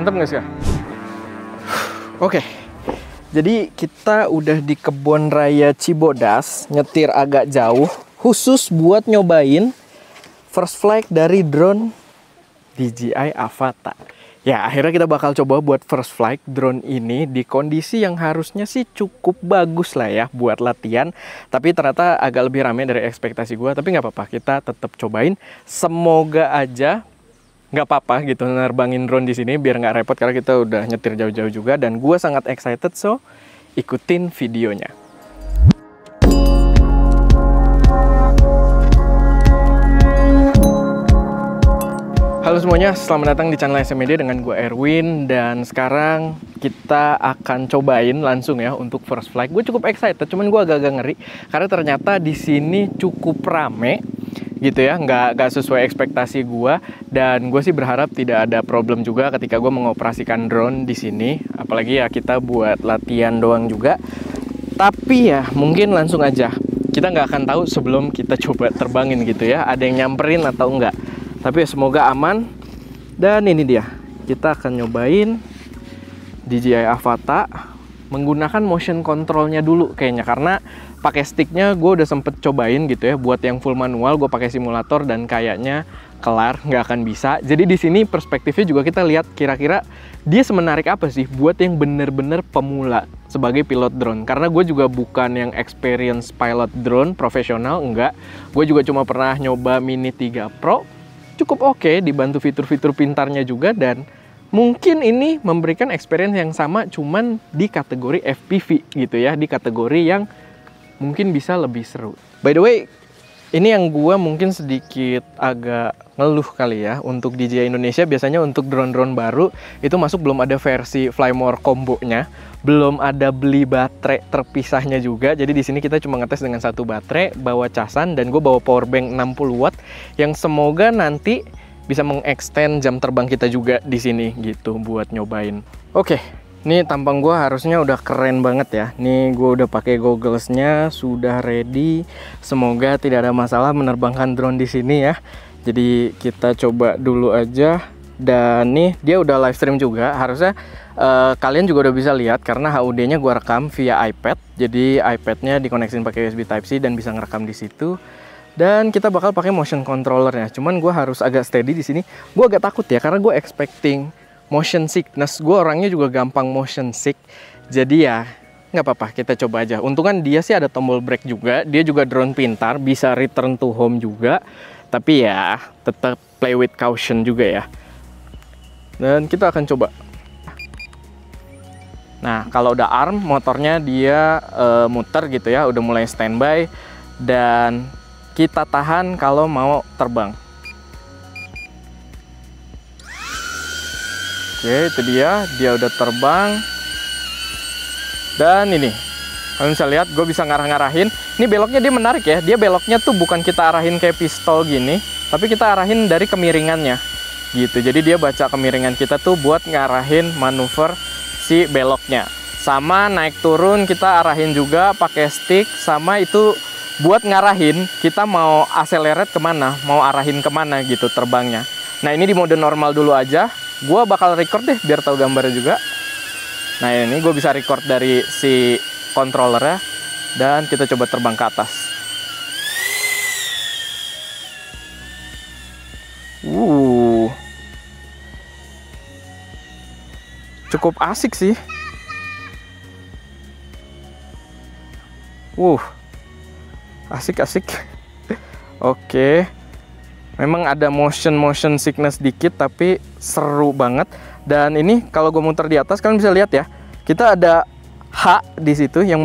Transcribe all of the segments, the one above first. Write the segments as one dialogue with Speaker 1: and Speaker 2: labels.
Speaker 1: Mantap nggak sih? Oke, jadi kita udah di Kebon Raya Cibodas, nyetir agak jauh, khusus buat nyobain first flight dari drone DJI Avata. Ya, akhirnya kita bakal coba buat first flight drone ini di kondisi yang harusnya sih cukup bagus lah ya buat latihan. Tapi ternyata agak lebih rame dari ekspektasi gue. Tapi nggak apa-apa, kita tetap cobain. Semoga aja nggak apa-apa gitu nerbangin drone di sini biar nggak repot karena kita udah nyetir jauh-jauh juga. Dan gue sangat excited, so ikutin videonya. Halo semuanya, selamat datang di channel SMD dengan gue Erwin. Dan sekarang kita akan cobain langsung ya untuk first flight. Gue cukup excited, cuman gue agak-agak ngeri karena ternyata di sini cukup rame gitu ya, nggak sesuai ekspektasi gue. Dan gue sih berharap tidak ada problem juga ketika gue mengoperasikan drone di sini. Apalagi ya kita buat latihan doang juga. Tapi ya mungkin langsung aja, kita nggak akan tahu sebelum kita coba terbangin gitu ya, ada yang nyamperin atau enggak. Tapi semoga aman. Dan ini dia, kita akan nyobain DJI Avata menggunakan motion controlnya dulu kayaknya, karena pakai sticknya gue udah sempet cobain gitu ya. Buat yang full manual gue pakai simulator dan kayaknya kelar, nggak akan bisa. Jadi di sini perspektifnya juga kita lihat kira-kira dia semenarik apa sih buat yang bener-bener pemula sebagai pilot drone. Karena gue juga bukan yang experience pilot drone profesional, enggak. Gue juga cuma pernah nyoba Mini 3 Pro. Cukup oke, dibantu fitur-fitur pintarnya juga, dan mungkin ini memberikan experience yang sama cuman di kategori FPV gitu ya, di kategori yang mungkin bisa lebih seru. By the way, ini yang gua mungkin sedikit agak ngeluh kali ya untuk DJI Indonesia. Biasanya untuk drone-drone baru itu masuk belum ada versi Flymore combo-nya, belum ada beli baterai terpisahnya juga. Jadi di sini kita cuma ngetes dengan satu baterai, bawa casan, dan gue bawa power bank 60 watt yang semoga nanti bisa mengextend jam terbang kita juga di sini gitu buat nyobain. Oke, ini tampang gue harusnya udah keren banget ya. Nih gue udah pakai gogglesnya, sudah ready. Semoga tidak ada masalah menerbangkan drone di sini ya. Jadi kita coba dulu aja. Dan nih dia udah live stream juga. Harusnya kalian juga udah bisa lihat karena HUD-nya gue rekam via iPad. Jadi iPad-nya dikoneksin pakai USB Type-C dan bisa ngerekam di situ. Dan kita bakal pakai motion controllernya. Cuman gue harus agak steady di sini. Gue agak takut ya karena gue expecting motion sickness. Gue orangnya juga gampang motion sick. Jadi ya nggak apa-apa, kita coba aja. Untungan dia sih ada tombol brake juga. Dia juga drone pintar, bisa return to home juga. Tapi ya tetap play with caution juga ya. Dan kita akan coba. Nah, kalau udah arm, motornya dia muter gitu ya, udah mulai standby. Dan kita tahan kalau mau terbang. Oke, itu dia udah terbang. Dan ini, kalian bisa lihat, gue bisa ngarah-ngarahin. Ini beloknya dia menarik ya, dia beloknya tuh bukan kita arahin kayak pistol gini, tapi kita arahin dari kemiringannya gitu. Jadi dia baca kemiringan kita tuh buat ngarahin manuver si beloknya. Sama naik turun kita arahin juga pakai stick. Sama itu buat ngarahin kita mau accelerate kemana, mau arahin kemana gitu terbangnya. Nah ini di mode normal dulu aja. Gue bakal record deh biar tahu gambarnya juga. Nah ini gue bisa record dari si controllernya. Dan kita coba terbang ke atas. Cukup asik sih. Asik-asik. Oke. Memang ada motion sickness dikit, tapi seru banget. Dan ini kalau gue muter di atas, kalian bisa lihat ya. Kita ada H di situ yang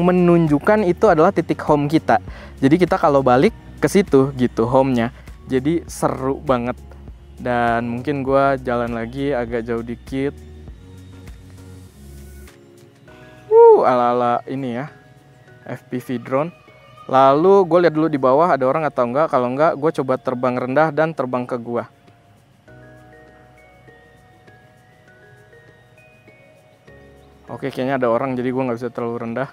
Speaker 1: menunjukkan itu adalah titik home kita. Jadi kita kalau balik ke situ gitu home-nya. Jadi seru banget. Dan mungkin gue jalan lagi agak jauh dikit. Ala-ala ini ya, FPV drone. Lalu gue lihat dulu di bawah ada orang atau enggak. Kalau enggak, gue coba terbang rendah dan terbang ke gua. Oke, kayaknya ada orang, jadi gue nggak bisa terlalu rendah.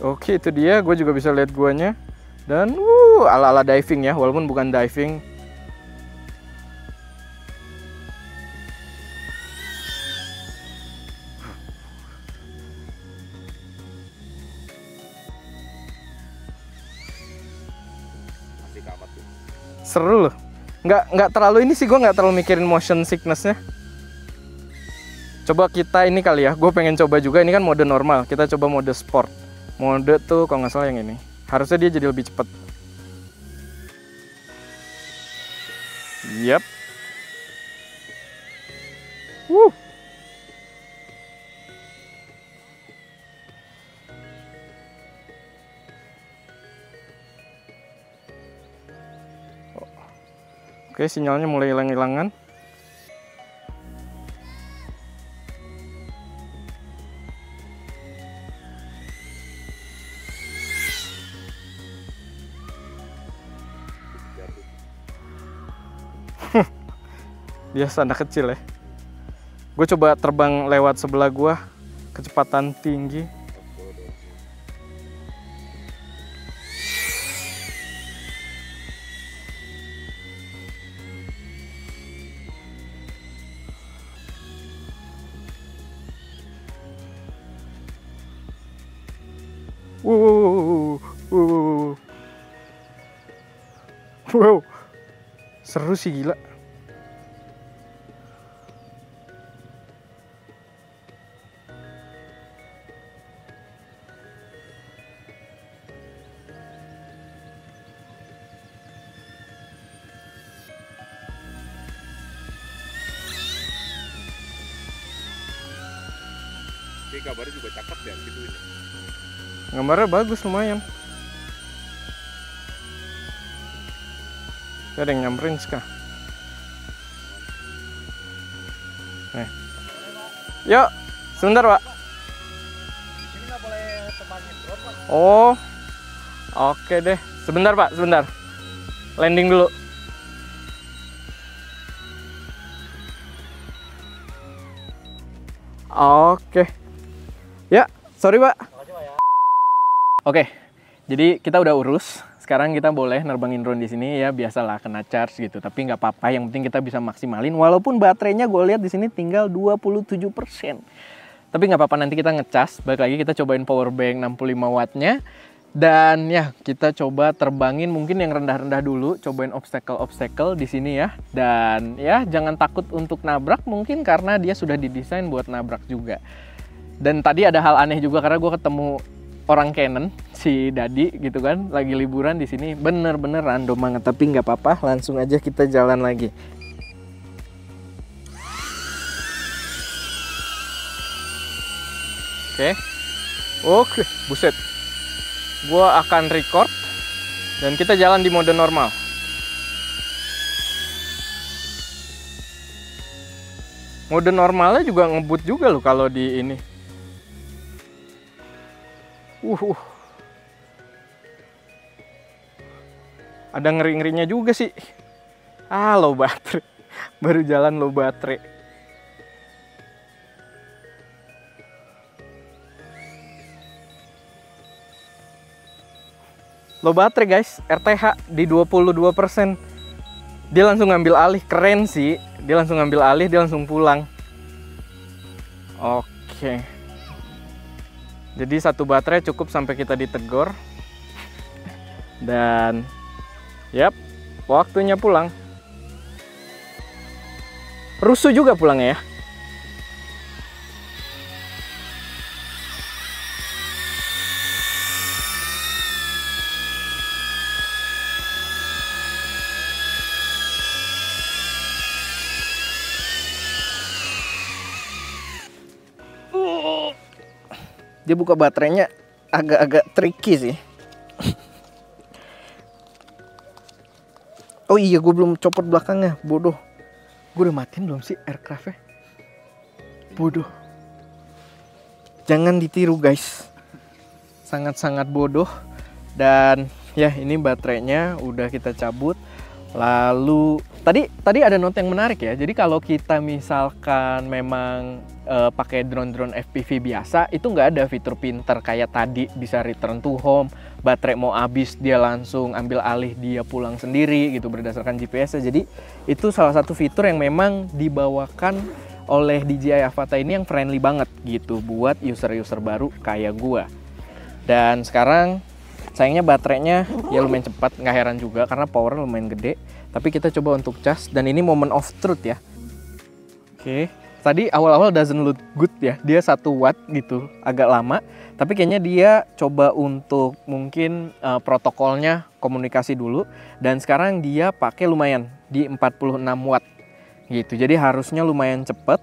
Speaker 1: Oke, itu dia. Gue juga bisa lihat guanya. Dan Ala-ala diving ya, walaupun bukan diving. Seru loh. Nggak terlalu ini sih, gue nggak terlalu mikirin motion sickness-nya. Coba kita ini kali ya, gue pengen coba juga. Ini kan mode normal, kita coba mode sport. Mode tuh kalau nggak salah yang ini. Harusnya dia jadi lebih cepat. Yap. Oke, sinyalnya mulai hilang-hilangan. Biasa anak kecil ya. Gue coba terbang lewat sebelah gua, kecepatan tinggi. Wow, seru sih, gila.
Speaker 2: Ini gambarnya juga cakep ya gitu ini.
Speaker 1: Gambarnya bagus lumayan. Ada yang nyamperin Ska. Nih. Yuk, sebentar Pak.
Speaker 2: Di sini nggak boleh terbangin drone, Pak.
Speaker 1: Oh, oke deh. Sebentar Pak, sebentar. Landing dulu. Oke. Ya, sorry Pak.
Speaker 2: Makasih Pak ya.
Speaker 1: Oke, jadi kita udah urus. Sekarang kita boleh nerbangin drone di sini ya, biasalah kena charge gitu. Tapi nggak apa-apa, yang penting kita bisa maksimalin. Walaupun baterainya gue lihat di sini tinggal 27%. Tapi nggak apa-apa, nanti kita ngecas. Balik lagi kita cobain power bank 65 wattnya. Dan ya, kita coba terbangin mungkin yang rendah-rendah dulu. Cobain obstacle di sini ya. Dan ya, jangan takut untuk nabrak mungkin karena dia sudah didesain buat nabrak juga. Dan tadi ada hal aneh juga karena gue ketemu orang Canon, si Dadi gitu kan, lagi liburan di sini, bener-bener random banget. Tapi nggak apa-apa, langsung aja kita jalan lagi. Oke, buset. Gua akan record dan kita jalan di mode normal. Mode normalnya juga ngebut juga loh kalau di ini. Ada ngeri-ngerinya juga sih. Low baterai. Baru jalan low baterai. Low baterai guys, RTH di 22%. Dia langsung ngambil alih, keren sih. Dia langsung ngambil alih, dia langsung pulang. Oke. Jadi satu baterai cukup sampai kita ditegur. Dan yap, waktunya pulang. Rusuh juga pulangnya ya. Dia buka baterainya agak-agak tricky sih. Oh iya, gue belum copot belakangnya, bodoh. Gue udah matiin belum sih aircraftnya? Bodoh. Jangan ditiru guys. Sangat-sangat bodoh. Dan ya, ini baterainya udah kita cabut. Lalu Tadi ada note yang menarik ya. Jadi kalau kita misalkan memang pakai drone FPV biasa, itu nggak ada fitur pinter kayak tadi bisa return to home, baterai mau habis dia langsung ambil alih, dia pulang sendiri gitu berdasarkan GPS-nya. Jadi itu salah satu fitur yang memang dibawakan oleh DJI Avata ini yang friendly banget gitu buat user-user baru kayak gua. Dan sekarang sayangnya baterainya ya lumayan cepat, nggak heran juga karena powernya lumayan gede. Tapi kita coba untuk cas, dan ini moment of truth ya. Oke, tadi awal-awal doesn't look good ya, dia 1 watt gitu, agak lama. Tapi kayaknya dia coba untuk mungkin protokolnya komunikasi dulu. Dan sekarang dia pakai lumayan di 46 watt gitu. Jadi harusnya lumayan cepet.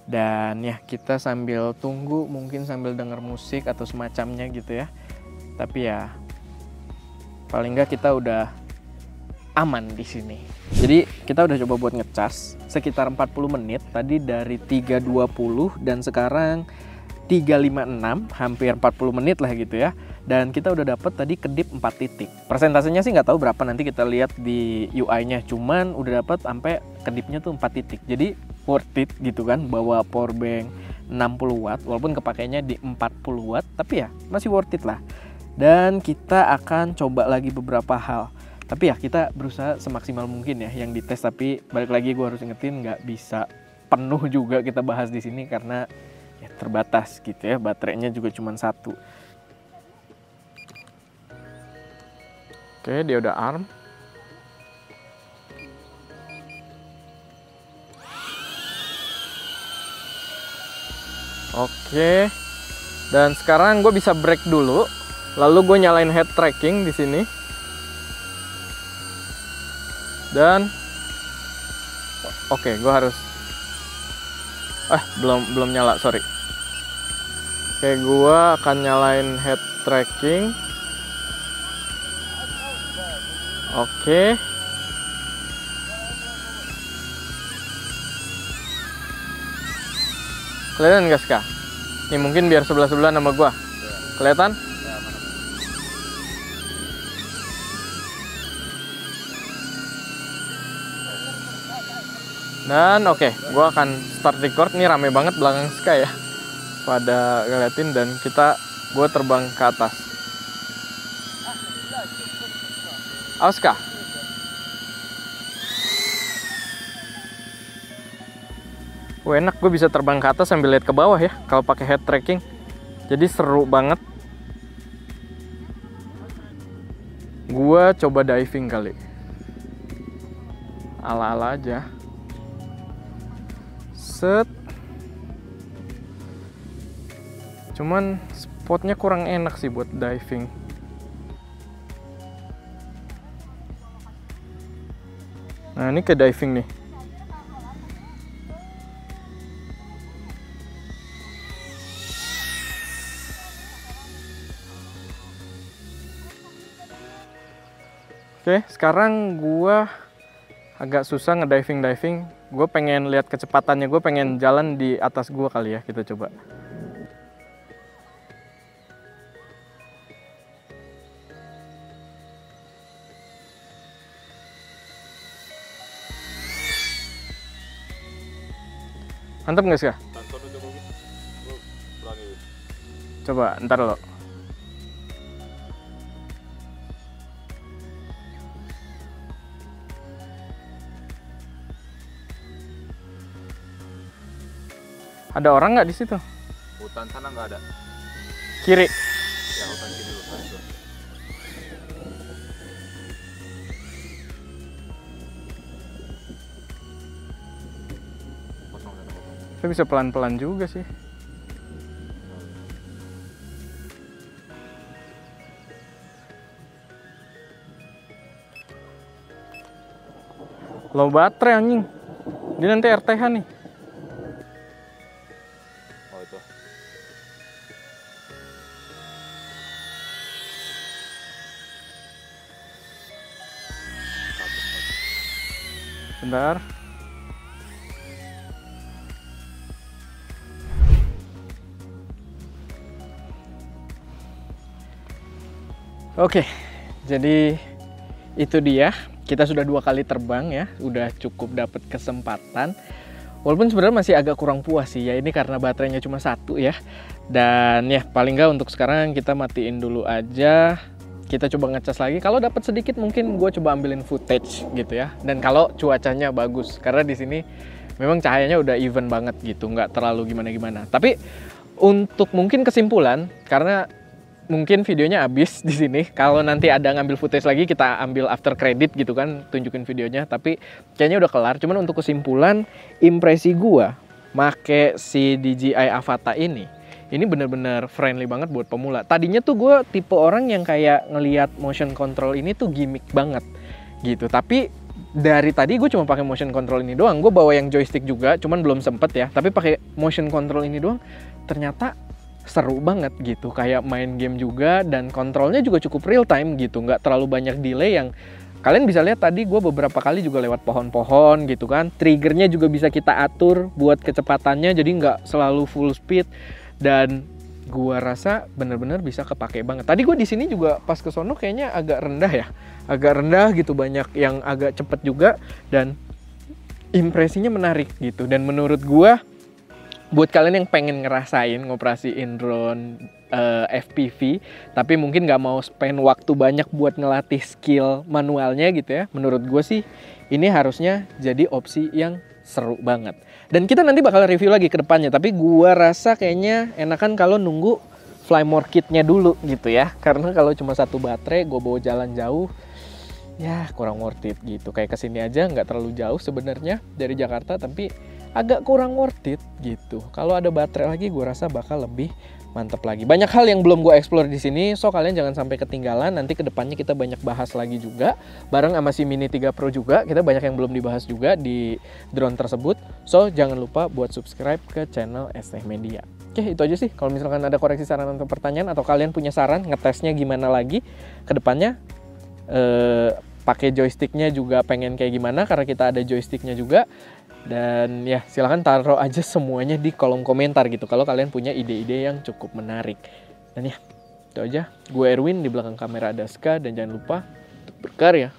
Speaker 1: Dan ya kita sambil tunggu, mungkin sambil denger musik atau semacamnya gitu ya. Tapi ya paling nggak kita udah aman di sini. Jadi kita udah coba buat ngecas sekitar 40 menit. Tadi dari 3.20 dan sekarang 3.56, hampir 40 menit lah gitu ya. Dan kita udah dapet tadi kedip 4 titik. Persentasenya sih nggak tahu berapa, nanti kita lihat di UI-nya. Cuman udah dapet sampai kedipnya tuh 4 titik. Jadi worth it gitu kan, bawa powerbank 60 watt walaupun kepakainya di 40 watt, tapi ya masih worth it lah. Dan kita akan coba lagi beberapa hal. Tapi ya kita berusaha semaksimal mungkin ya yang dites, tapi balik lagi gue harus ingetin nggak bisa penuh juga kita bahas di sini karena ya terbatas gitu ya, baterainya juga cuma 1. Oke, dia udah arm. Oke, dan sekarang gue bisa break dulu, lalu gue nyalain head tracking di sini. Dan oke, gue harus belum nyala, sorry. Oke, gue akan nyalain head tracking. Oke. Kelihatan gak Ska? Ini mungkin biar sebelah-sebelah nama gue. Kelihatan? Dan oke, gue akan start record. Ini rame banget belakang Ska ya, pada ngeliatin, dan gue terbang ke atas. Awas Ska. Enak, gue bisa terbang ke atas sambil lihat ke bawah ya kalau pakai head tracking. Jadi seru banget. Gue coba diving kali. Ala-ala aja. Set. Cuman spotnya kurang enak sih buat diving. Nah, ini ke diving nih. Oke, sekarang gua agak susah ngediving. Gue pengen lihat kecepatannya, gue pengen jalan di atas gua kali ya, kita coba. Mantap nggak sih? Coba, ntar lo. Ada orang nggak di situ?
Speaker 2: Hutan sana nggak ada.
Speaker 1: Kiri.
Speaker 2: Ya, hutan kiri, hutan itu.
Speaker 1: Tapi bisa pelan-pelan juga sih. Low baterai anjing. Dia nanti RTH nih.
Speaker 2: Oh, itu.
Speaker 1: Bentar. Oke, jadi itu dia kita sudah 2 kali terbang ya, udah cukup dapat kesempatan. Walaupun sebenarnya masih agak kurang puas sih ya, ini karena baterainya cuma 1 ya. Dan ya paling nggak untuk sekarang kita matiin dulu aja. Kita coba ngecas lagi. Kalau dapat sedikit mungkin gue coba ambilin footage gitu ya. Dan kalau cuacanya bagus, karena di sini memang cahayanya udah even banget gitu, nggak terlalu gimana-gimana. Tapi untuk mungkin kesimpulan, karena mungkin videonya habis di sini. Kalau nanti ada ngambil footage lagi, kita ambil after credit gitu kan, tunjukin videonya. Tapi kayaknya udah kelar. Cuman untuk kesimpulan, impresi gua make si DJI Avata ini bener-bener friendly banget buat pemula. Tadinya tuh gue tipe orang yang kayak ngelihat motion control ini tuh gimmick banget gitu. Tapi dari tadi gue cuma pakai motion control ini doang. Gue bawa yang joystick juga, cuman belum sempet ya. Tapi pakai motion control ini doang, ternyata seru banget gitu. Kayak main game juga, dan kontrolnya juga cukup real time gitu. Nggak terlalu banyak delay yang kalian bisa lihat tadi gue beberapa kali juga lewat pohon-pohon gitu kan. Triggernya juga bisa kita atur buat kecepatannya, jadi nggak selalu full speed. Dan gua rasa bener-bener bisa kepake banget. Tadi gua di sini juga pas ke sono kayaknya agak rendah ya, agak rendah gitu, banyak yang agak cepet juga, dan impresinya menarik gitu. Dan menurut gua, buat kalian yang pengen ngerasain ngoperasiin drone FPV, tapi mungkin nggak mau spend waktu banyak buat ngelatih skill manualnya gitu ya, menurut gua sih ini harusnya jadi opsi yang seru banget. Dan kita nanti bakal review lagi ke depannya, tapi gua rasa kayaknya enakan kalau nunggu Flymore Kit-nya dulu gitu ya. Karena kalau cuma 1 baterai gua bawa jalan jauh, ya kurang worth it gitu. Kayak kesini aja nggak terlalu jauh sebenarnya dari Jakarta, tapi agak kurang worth it gitu. Kalau ada baterai lagi gua rasa bakal lebih mantep lagi. Banyak hal yang belum gue explore di sini, so kalian jangan sampai ketinggalan. Nanti kedepannya kita banyak bahas lagi juga, bareng sama si Mini 3 Pro juga. Kita banyak yang belum dibahas juga di drone tersebut. So jangan lupa buat subscribe ke channel ST Media. Oke, itu aja sih. Kalau misalkan ada koreksi, saran atau pertanyaan, atau kalian punya saran ngetesnya gimana lagi kedepannya, pakai joysticknya juga pengen kayak gimana, karena kita ada joysticknya juga. Dan ya silahkan taruh aja semuanya di kolom komentar gitu kalau kalian punya ide-ide yang cukup menarik. Dan ya itu aja, gue Erwin, di belakang kamera ada Ska, dan jangan lupa untuk berkarya.